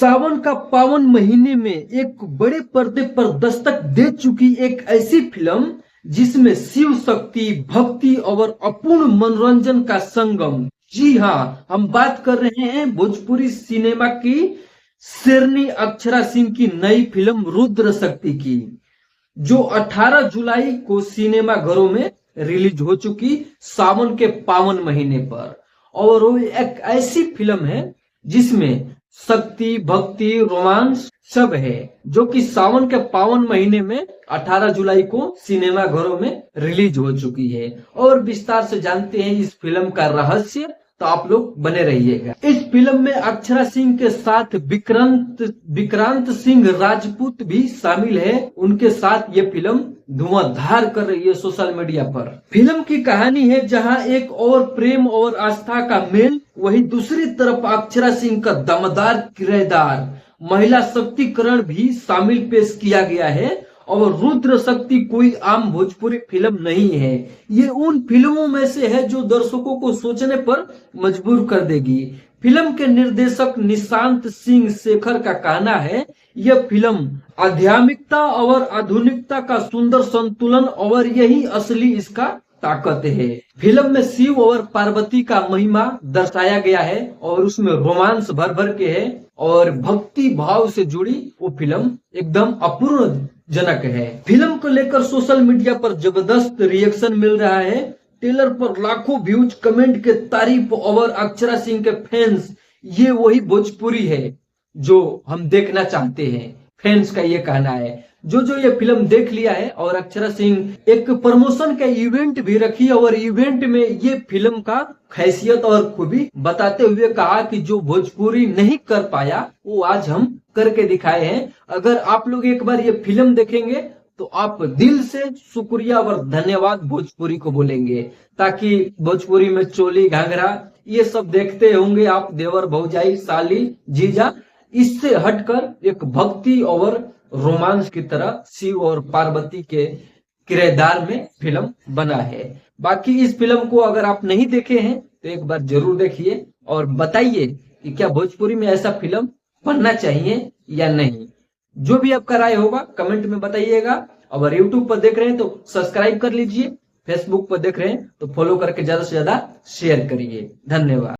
सावन का पावन महीने में एक बड़े पर्दे पर दस्तक दे चुकी एक ऐसी फिल्म जिसमें शिव शक्ति, भक्ति और अपूर्ण मनोरंजन का संगम। जी हाँ, हम बात कर रहे हैं भोजपुरी सिनेमा की शेरनी अक्षरा सिंह की नई फिल्म रुद्र शक्ति की, जो 18 जुलाई को सिनेमा घरों में रिलीज हो चुकी सावन के पावन महीने पर। और वो एक ऐसी फिल्म है जिसमें शक्ति, भक्ति, रोमांस सब है, जो कि सावन के पावन महीने में 18 जुलाई को सिनेमा घरों में रिलीज हो चुकी है। और विस्तार से जानते हैं इस फिल्म का रहस्य, तो आप लोग बने रहिएगा। इस फिल्म में अक्षरा सिंह के साथ विक्रांत सिंह राजपूत भी शामिल है। उनके साथ ये फिल्म धुआंधार कर रही है सोशल मीडिया पर। फिल्म की कहानी है जहां एक और प्रेम और आस्था का मेल, वही दूसरी तरफ अक्षरा सिंह का दमदार किरदार महिला शक्तिकरण भी शामिल पेश किया गया है। और रुद्र शक्ति कोई आम भोजपुरी फिल्म नहीं है, ये उन फिल्मों में से है जो दर्शकों को सोचने पर मजबूर कर देगी। फिल्म के निर्देशक निशांत सिंह शेखर का कहना है, यह फिल्म आध्यात्मिकता और आधुनिकता का सुंदर संतुलन, और यही असली इसका ताकत है। फिल्म में शिव और पार्वती का महिमा दर्शाया गया है और उसमें रोमांस भर भर के है और भक्ति भाव से जुड़ी वो फिल्म एकदम अपूर्ण जनक है। फिल्म को लेकर सोशल मीडिया पर जबरदस्त रिएक्शन मिल रहा है। ट्रेलर पर लाखों व्यूज, कमेंट के तारीफ और अक्षरा सिंह के फैंस, ये वही भोजपुरी है जो हम देखना चाहते हैं। फैंस का ये कहना है। जो ये फिल्म देख लिया है, और अक्षरा सिंह एक प्रमोशन का इवेंट भी रखी है और इवेंट में ये फिल्म का खासियत और खूबी बताते हुए कहा कि जो भोजपुरी नहीं कर पाया वो आज हम करके दिखाए हैं। अगर आप लोग एक बार ये फिल्म देखेंगे तो आप दिल से शुक्रिया और धन्यवाद भोजपुरी को बोलेंगे, ताकि भोजपुरी में चोली घाघरा ये सब देखते होंगे आप, देवर भौजाई, साली, जीजा। इससे हटकर एक भक्ति और रोमांस की तरह शिव और पार्वती के किरदार में फिल्म बना है। बाकी इस फिल्म को अगर आप नहीं देखे हैं तो एक बार जरूर देखिए और बताइए कि क्या भोजपुरी में ऐसा फिल्म बनना चाहिए या नहीं। जो भी आपका राय होगा कमेंट में बताइएगा। अगर यूट्यूब पर देख रहे हैं तो सब्सक्राइब कर लीजिए, फेसबुक पर देख रहे हैं तो फॉलो करके ज्यादा से ज्यादा शेयर करिए। धन्यवाद।